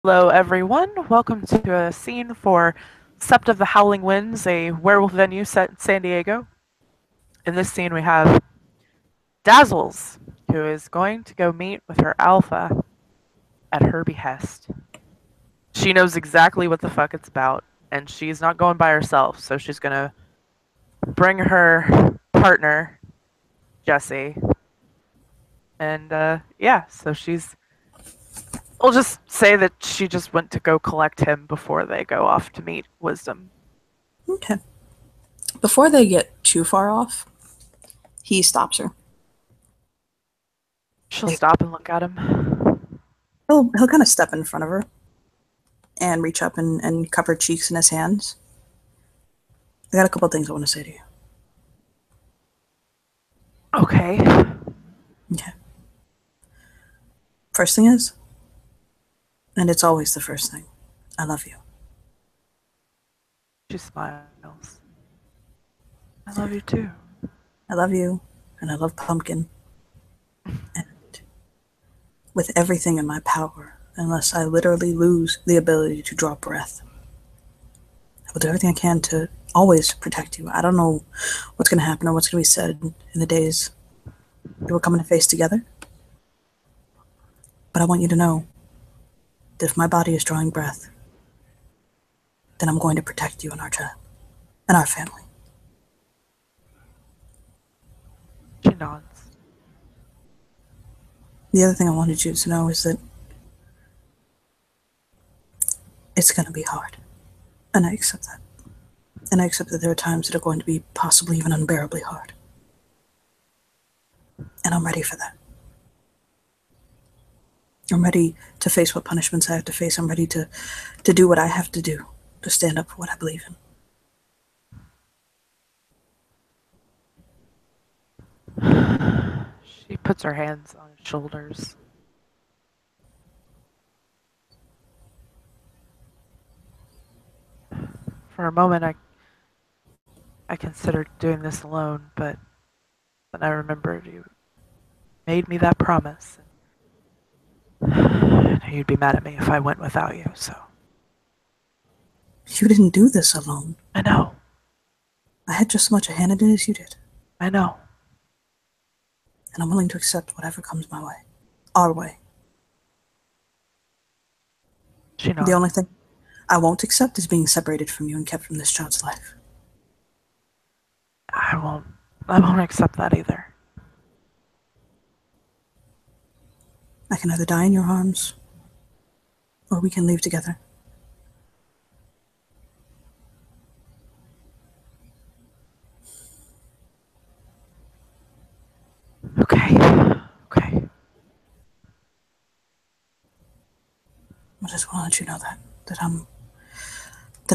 Hello, everyone. Welcome to a scene for Sept of the Howling Winds, a werewolf venue set in San Diego. In this scene, we have Dazzles, who is going to go meet with her alpha at her behest. She knows exactly what the fuck it's about, and she's not going by herself, so she's gonna bring her partner, Jesse. And, yeah, so she's. We'll just say that she just went to go collect him before they go off to meet Wisdom. Okay. Before they get too far off, he stops her. She'll Like, stop and look at him. he'll kind of step in front of her and reach up and cup her cheeks in his hands. I got a couple things I want to say to you. Okay. Okay. First thing is, and it's always the first thing, I love you. She smiles. I love you too. I love you, and I love Pumpkin. And with everything in my power, unless I literally lose the ability to draw breath, I will do everything I can to always protect you. I don't know what's going to happen or what's going to be said in the days that we're coming to face together. But I want you to know that if my body is drawing breath, then I'm going to protect you and our child and our family. She nods. The other thing I wanted you to know is that it's going to be hard. And I accept that. And I accept that there are times that are going to be possibly even unbearably hard. And I'm ready for that. I'm ready to face what punishments I have to face. I'm ready to do what I have to do to stand up for what I believe in. She puts her hands on his shoulders. For a moment, I considered doing this alone, but then I remembered you made me that promise. I knew you'd be mad at me if I went without you, so. You didn't do this alone. I know. I had just as much a hand in it as you did. I know. And I'm willing to accept whatever comes my way. Our way. She nods. The only thing I won't accept is being separated from you and kept from this child's life. I won't accept that either. I can either die in your arms, or we can leave together. Okay. Okay. I just want to let you know that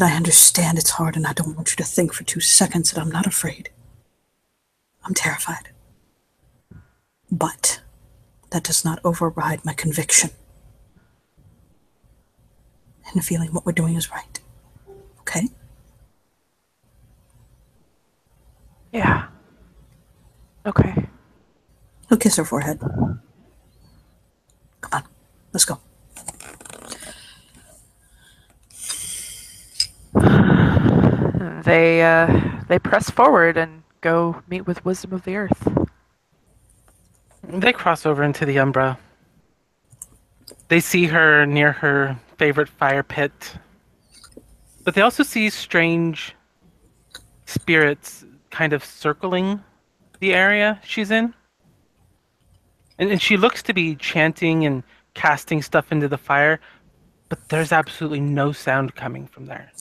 I understand it's hard, and I don't want you to think for 2 seconds that I'm not afraid. I'm terrified. But that does not override my conviction and feeling what we're doing is right. Okay? Yeah. Okay. He'll kiss her forehead. Come on, let's go. They press forward and go meet with Wisdom of the Earth. They cross over into the Umbra. They see her near her favorite fire pit. But they also see strange spirits kind of circling the area she's in. And she looks to be chanting and casting stuff into the fire, but there's absolutely no sound coming from there.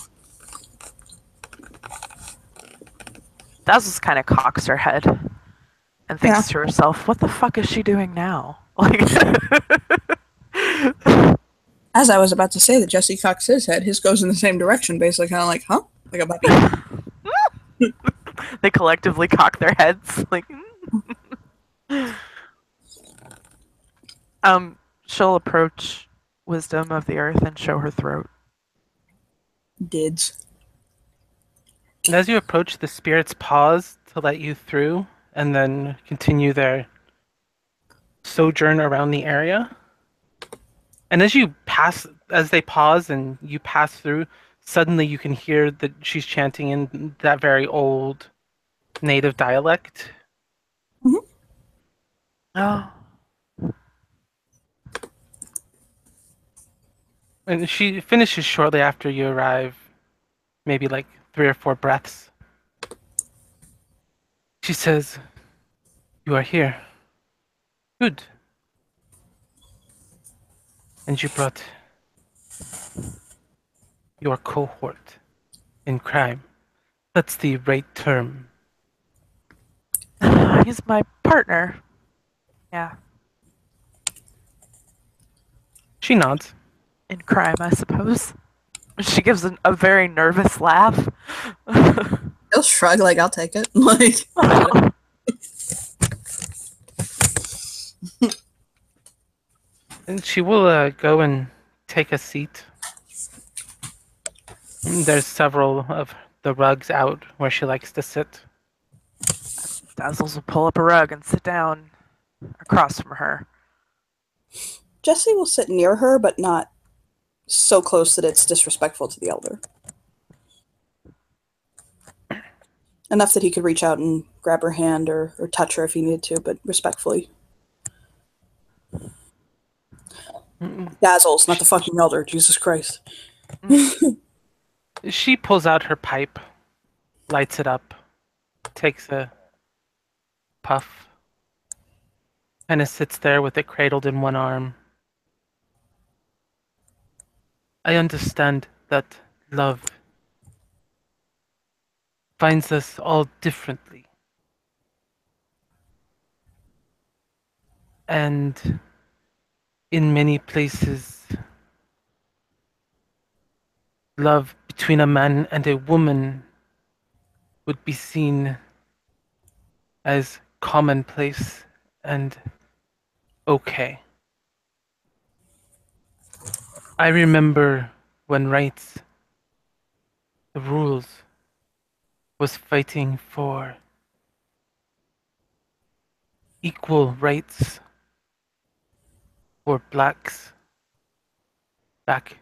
Dazzles kind of cocks her head and thinks to herself, what the fuck is she doing now? Like, as I was about to say that Jesse cocks his head, his goes in the same direction, basically kind of like, huh? Like a puppy. They collectively cock their heads. Like, she'll approach Wisdom of the Earth and show her throat. Dids. And as you approach, the spirits pause to let you through and then continue their sojourn around the area. And as they pause and you pass through, suddenly you can hear that she's chanting in that very old native dialect. Mhm. Oh, And she finishes shortly after you arrive, maybe like 3 or 4 breaths. She says, "You are here. Good. And you brought your cohort in crime. That's the right term." he's my partner. Yeah, She nods. in crime, I suppose. She gives a very nervous laugh. He'll shrug like I'll take it. Like I got it. And she will go and take a seat. There's several of the rugs out where she likes to sit. Dazzles will pull up a rug and sit down across from her. Jesse will sit near her, but not so close that it's disrespectful to the elder. Enough that he could reach out and grab her hand or touch her if he needed to, but respectfully. Mm, Dazzles, not the fucking elder. Jesus Christ. She pulls out her pipe, lights it up, takes a puff, and sits there with it cradled in one arm. I understand that love finds us all differently. And in many places, love between a man and a woman would be seen as commonplace and okay. I remember when rights, the rules, was fighting for equal rights for blacks back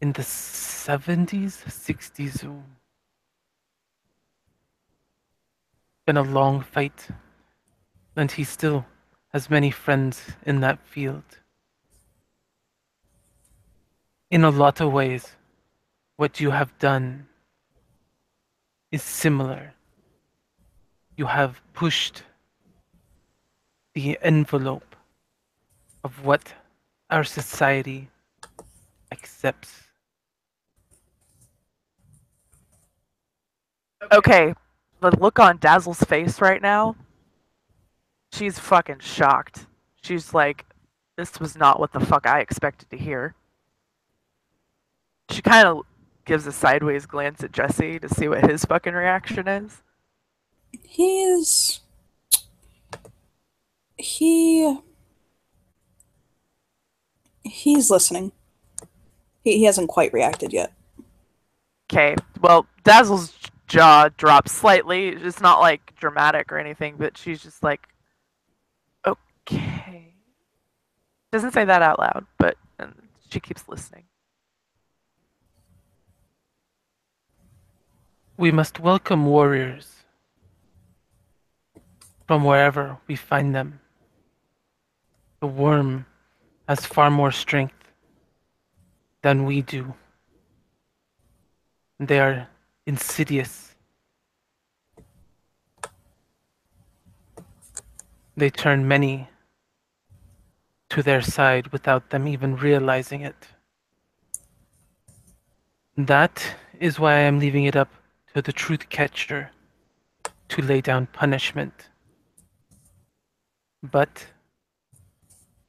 in the 70s, 60s. Been a long fight, and he still has many friends in that field. In a lot of ways, what you have done is similar. You have pushed the envelope of what our society accepts. Okay, the look on Dazzle's face right now, she's fucking shocked. She's like, this was not what the fuck I expected to hear. She kind of gives a sideways glance at Jesse to see what his fucking reaction is. He's he he's listening. He hasn't quite reacted yet. Okay, well, Dazzle's jaw drops slightly. It's not like dramatic or anything, but she's just like, okay. Doesn't say that out loud, but she keeps listening. We must welcome warriors from wherever we find them. The worm has far more strength than we do. They are insidious. They turn many to their side without them even realizing it. That is why I am leaving it up to the truth catcher to lay down punishment. But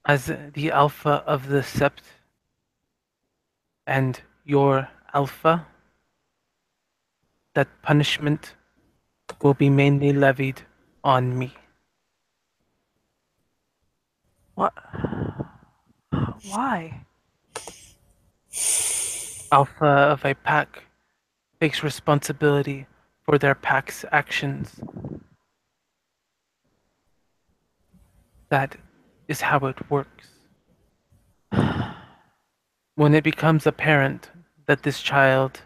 as the alpha of the sept and your alpha, that punishment will be mainly levied on me. What? Why? Alpha of a pack takes responsibility for their pack's actions. That is how it works. when it becomes apparent that this child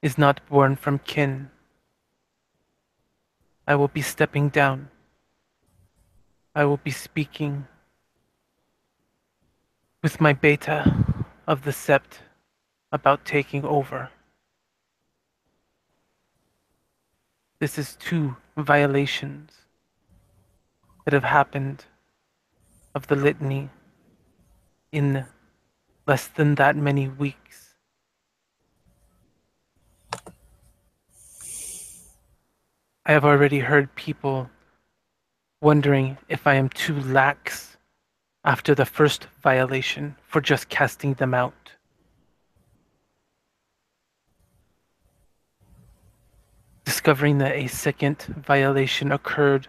is not born from kin, I will be stepping down. I will be speaking with my beta of the sept about taking over. This is 2 violations that have happened of the litany in less than that many weeks. I have already heard people wondering if I am too lax after the first violation for just casting them out. Discovering that a second violation occurred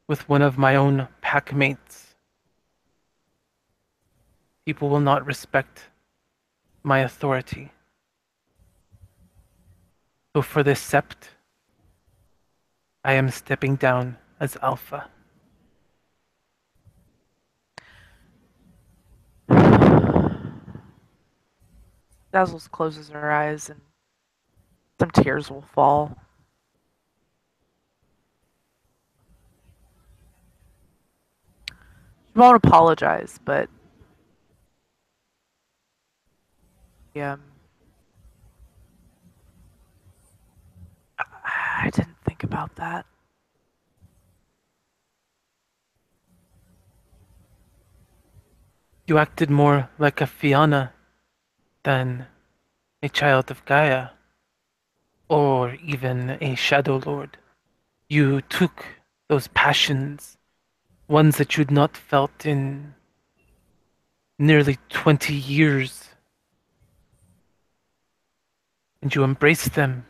with one of my own pack mates. People will not respect my authority. So for this sept, I am stepping down as Alpha. Dazzles closes her eyes and some tears will fall. She won't apologize, but um, I didn't think about that. You acted more like a Fianna than a child of Gaia, or even a Shadow Lord. You took those passions, ones that you'd not felt in nearly 20 years, and you embraced them.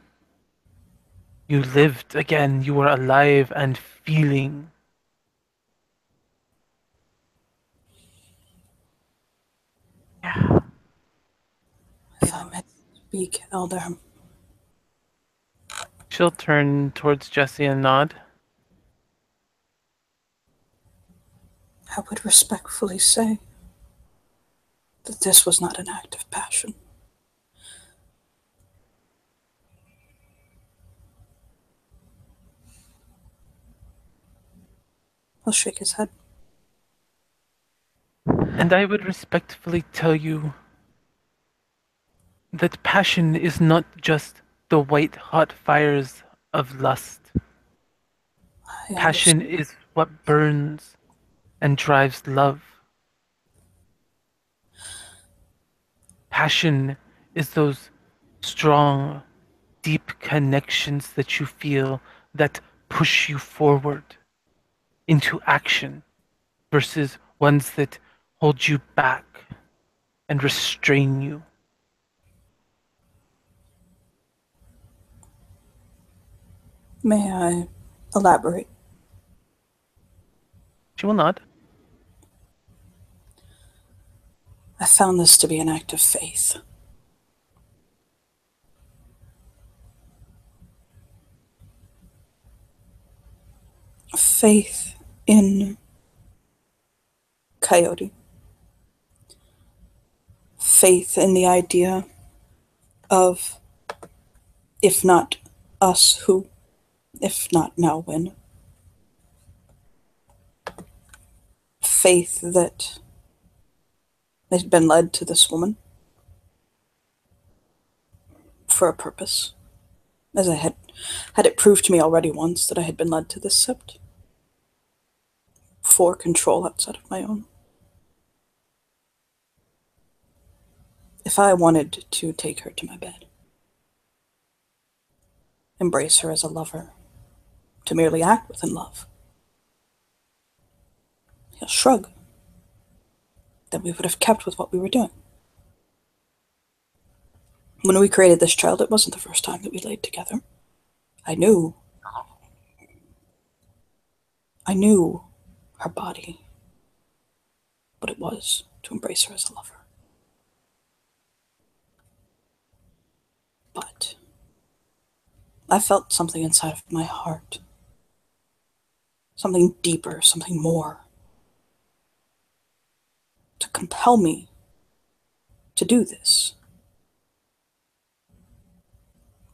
You lived again, you were alive and feeling. Yeah. If I may speak, Elder, She'll turn towards Jesse and nod. I would respectfully say that this was not an act of passion. He'll shake his head. And I would respectfully tell you that passion is not just the white hot fires of lust. I Passion understand. is what burns and drives love. Passion is those strong, deep connections that you feel that push you forward into action versus ones that hold you back and restrain you. May I elaborate? She will nod. I found this to be an act of faith. Faith in Coyote. Faith in the idea of, if not us, who? If not now, when? Faith that they'd been led to this woman for a purpose, as I had it proved to me already once that I had been led to this sept for control outside of my own. If I wanted to take her to my bed, embrace her as a lover, to merely act within love, he'll shrug. Then we would have kept with what we were doing. When we created this child, it wasn't the first time that we laid together. I knew her body, but it was to embrace her as a lover. But I felt something inside of my heart, something deeper, something more, to compel me to do this.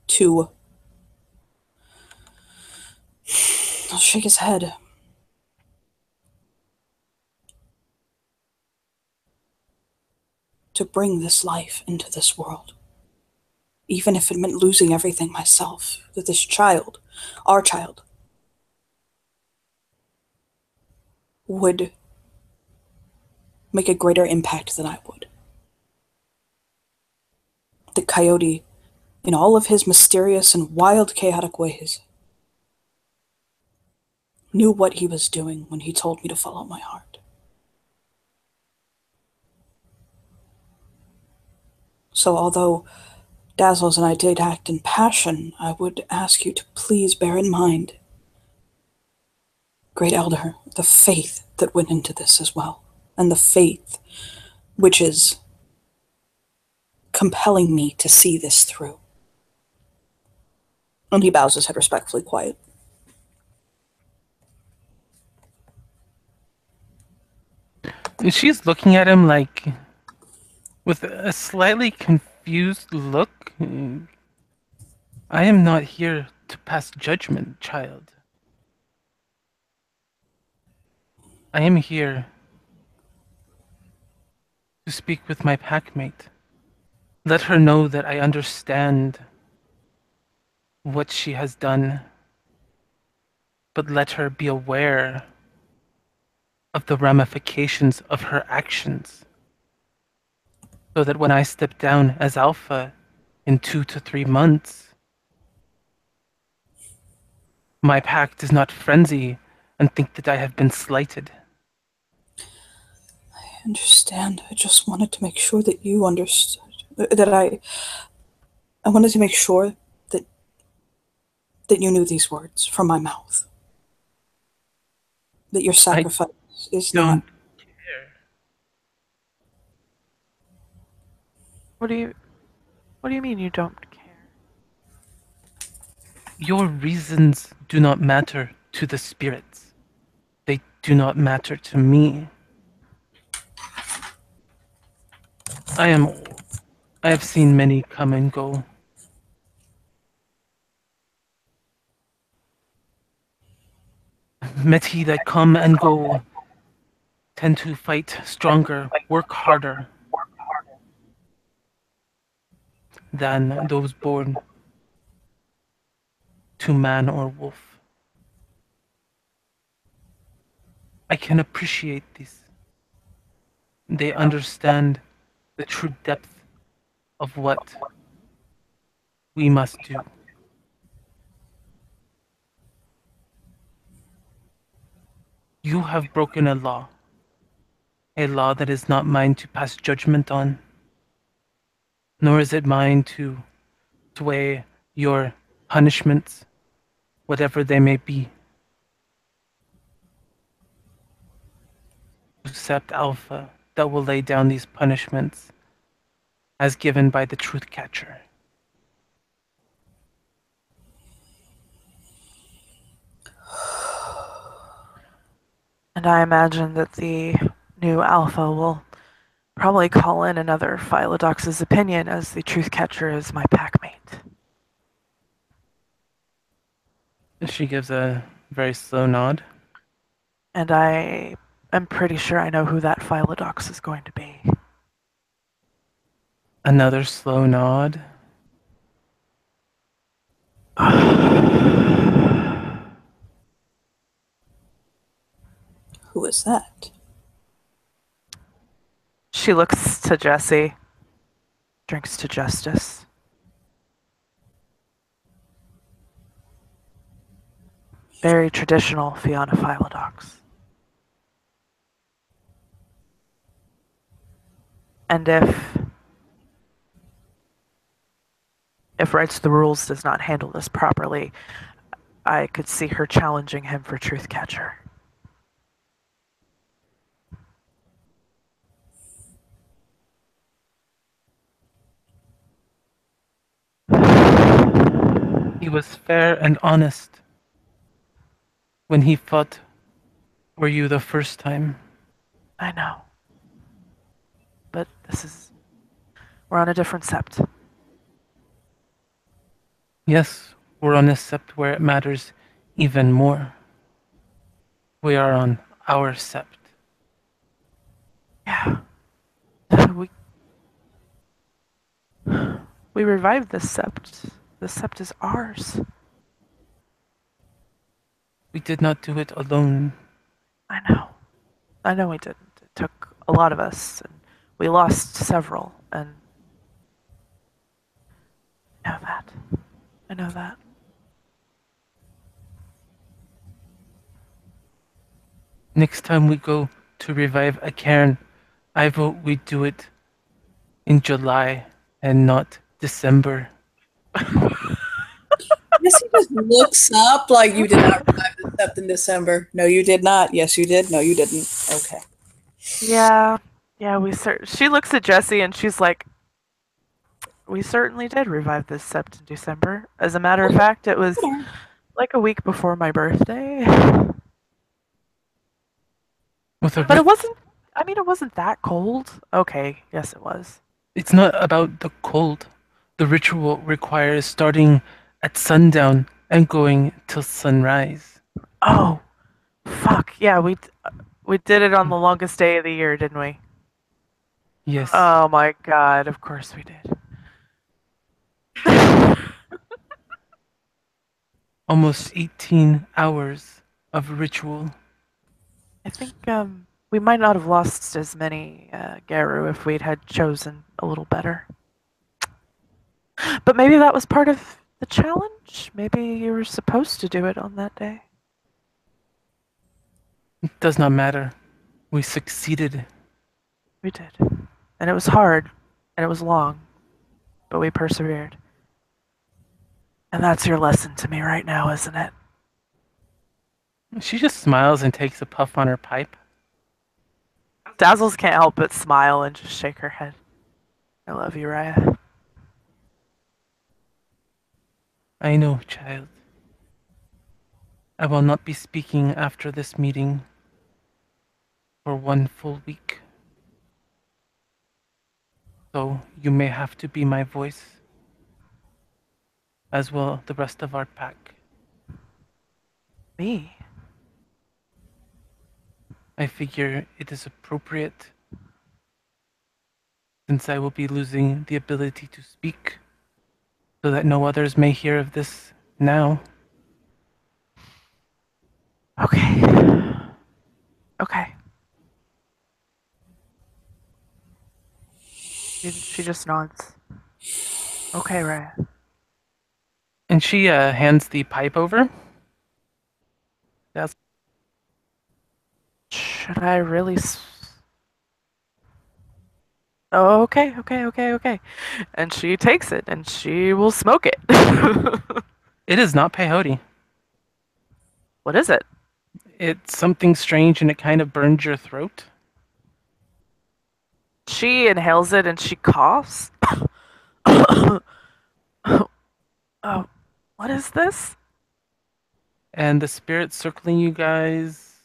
To. I'll shake his head. To bring this life into this world. Even if it meant losing everything myself, that this child, our child, would make a greater impact than I would. The coyote, in all of his mysterious and wild, chaotic ways, knew what he was doing when he told me to follow my heart. So although Dazzles and I did act in passion, I would ask you to please bear in mind, Great Elder, the faith that went into this as well, and the faith which is compelling me to see this through. And he bows his head respectfully, quiet. She's looking at him like with a slightly confused look. I am not here to pass judgment, child. I am here to speak with my packmate. Let her know that I understand what she has done, but let her be aware of the ramifications of her actions, so that when I step down as Alpha in 2 to 3 months, my pack does not frenzy and think that I have been slighted. I understand. I just wanted to make sure that you understood. I wanted to make sure that you knew these words from my mouth. That your sacrifice is not. Don't care. What do you mean you don't care? Your reasons do not matter to the spirits. They do not matter to me. I am old. I have seen many come and go. Meti that come and go tend to fight stronger, work harder than those born to man or wolf. I can appreciate this. They understand the true depth of what we must do. You have broken a law that is not mine to pass judgment on, nor is it mine to sway your punishments, whatever they may be. Accept Alpha that will lay down these punishments as given by the Truth Catcher. And I imagine that the new Alpha will probably call in another Philodox's opinion, as the Truth Catcher is my packmate. She gives a very slow nod. And I am pretty sure I know who that Philodox is going to be. Another slow nod. Who is that? She looks to Jesse, drinks to Justice. Very traditional Fianna Philodox. And if Rights the Rules does not handle this properly, I could see her challenging him for Truth Catcher. He was fair and honest when he fought for you the first time. I know. But this is We're on a different sept. Yes, we're on a sept where it matters even more. We are on our sept. Yeah. We we revived this sept. The sept is ours. We did not do it alone. I know. I know we didn't. It took a lot of us, and we lost several, and I know that. I know that. Next time we go to revive a cairn, I vote we do it in July and not December. Yes, he just looks up like you did not revive the sept in December. No, you did not. Yes, you did. No, you didn't. Okay. Yeah. Yeah, she looks at Jesse and she's like, we certainly did revive this sept in December. As a matter of fact, it was like a week before my birthday. With a But it rich, wasn't, I mean, it wasn't that cold. Okay, yes, it was. it's not about the cold. The ritual requires starting at sundown and going till sunrise. Oh, fuck. Yeah, we did it on the longest day of the year, didn't we? Yes, Oh my god, of course we did. almost 18 hours of ritual. I think we might not have lost as many Garu if we'd had chosen a little better. But maybe that was part of the challenge. Maybe you were supposed to do it on that day. It does not matter. We succeeded. We did. And it was hard, and it was long, but we persevered. And that's your lesson to me right now, isn't it? She just smiles and takes a puff on her pipe. Dazzles can't help but smile and just shake her head. I love you, Raya. I know, child. I will not be speaking after this meeting for 1 full week. So you may have to be my voice, as will the rest of our pack. Me? I figure it is appropriate, since I will be losing the ability to speak, so that no others may hear of this now. Okay. Okay. She just nods. Okay, Raya. And she hands the pipe over. That's Should I really? Oh, okay, okay, okay, okay. And she takes it and she will smoke it. it is not peyote. What is it? It's something strange and it kind of burns your throat. She inhales it and she coughs. Oh, what is this? And the spirits circling you guys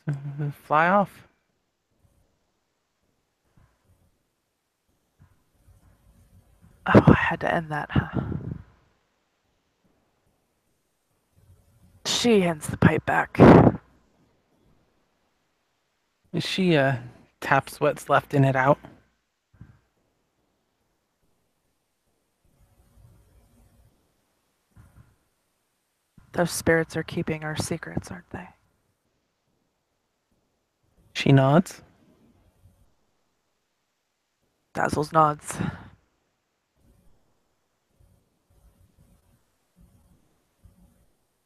fly off. Oh, I had to end that, huh? She hands the pipe back. She taps what's left in it out. Those spirits are keeping our secrets, aren't they? She nods. Dazzles nods.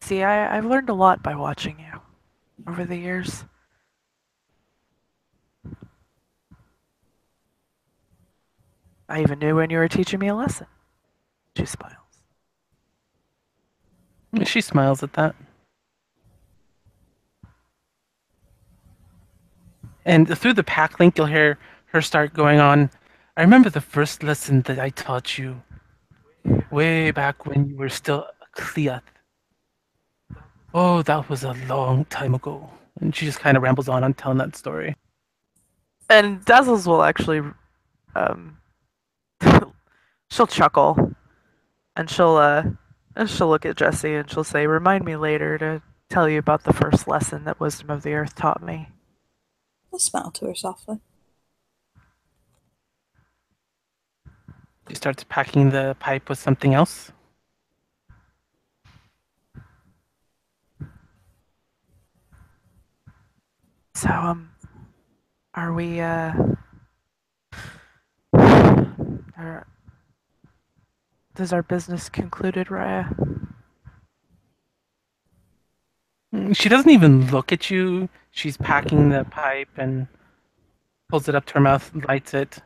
See, I've learned a lot by watching you over the years. I even knew when you were teaching me a lesson. She smiles. She smiles at that. And through the pack link, you'll hear her start going on. I remember the first lesson that I taught you way back when you were still a Cleath. Oh, that was a long time ago. And she just kind of rambles on telling that story. And Dazzles will actually she'll chuckle and she'll look at Jesse and she'll say, "Remind me later to tell you about the first lesson that Wisdom of the Earth taught me." I'll smile to her softly. She starts packing the pipe with something else. So, are we, are, is our business concluded, Raya? She doesn't even look at you. She's packing the pipe and pulls it up to her mouth, lights it.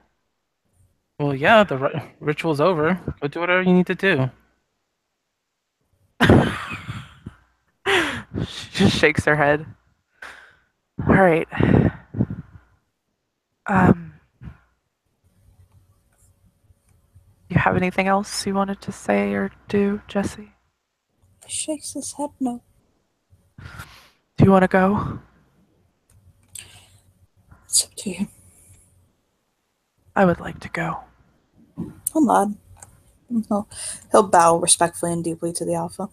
Well, yeah, the ritual's over. Go do whatever you need to do. She just shakes her head. All right. Um, you have anything else you wanted to say or do, Jesse? He shakes his head no. Do you want to go? It's up to you. I would like to go. I'll nod. He'll bow respectfully and deeply to the alpha.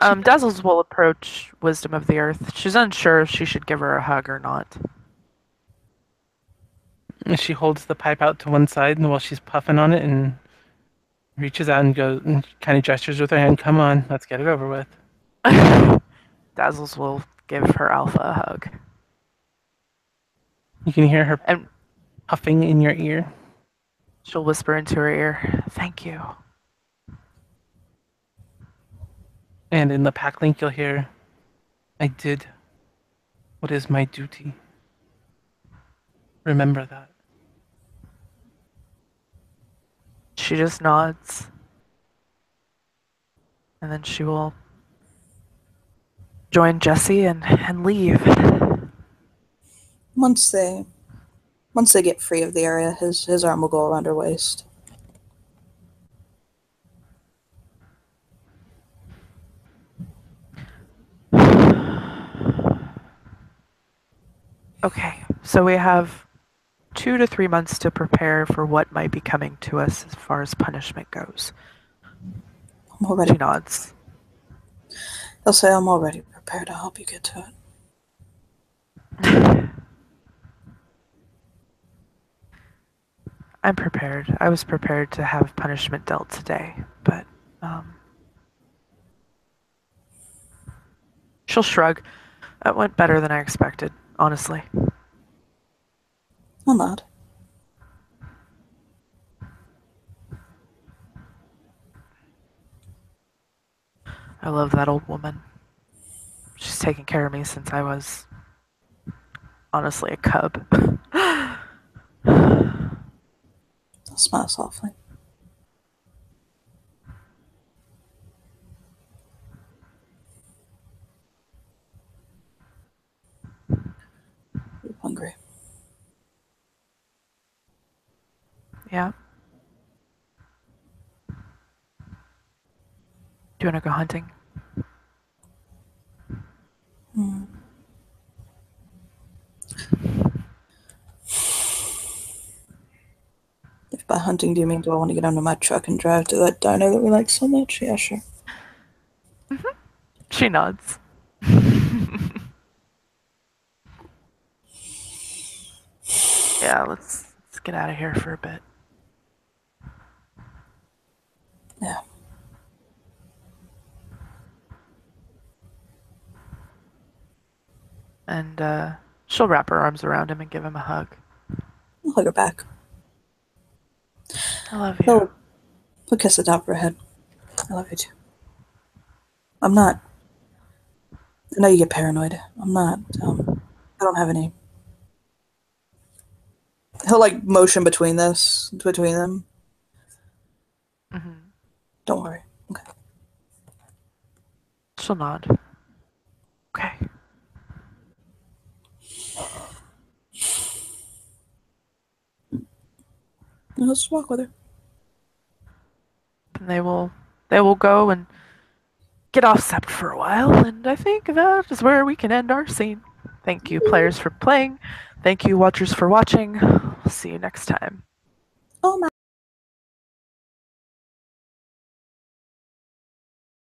Dazzles will approach Wisdom of the Earth. She's unsure if she should give her a hug or not. She holds the pipe out to one side and while she's puffing on it and reaches out and goes and kind of gestures with her hand, "Come on, let's get it over with." Dazzles will give her alpha a hug. You can hear her And puffing in your ear. she'll whisper into her ear, "Thank you." And in the pack link, you'll hear, "I did what is my duty. Remember that." She just nods. And then she will join Jesse and leave. Once they get free of the area, his arm will go around her waist. Okay, so we have 2 to 3 months to prepare for what might be coming to us as far as punishment goes. I'm already. She nods. He'll say, "I'm already prepared to help you get to it." I'm prepared. I was prepared to have punishment dealt today, but she'll shrug. That went better than I expected, honestly. I'll nod. I love that old woman. She's taken care of me since I was honestly a cub. I'll smile softly. I'm hungry. Yeah. Do you want to go hunting? If by hunting do you mean do I want to get under my truck and drive to that diner that we like so much? Yeah, sure. She nods. Yeah, let's get out of here for a bit. Yeah. And she'll wrap her arms around him and give him a hug. I'll hug her back. I love you. He'll kiss the top of her head. I love you too. I'm not. I know you get paranoid. I'm not. I don't have any. He'll like motion between them. Mm-hmm. Don't worry. Okay. She'll nod. Okay. Let's just walk with her. And they will go and get off Sept for a while, and I think that is where we can end our scene. Thank you, players, for playing. Thank you, watchers, for watching. I'll see you next time. Oh my.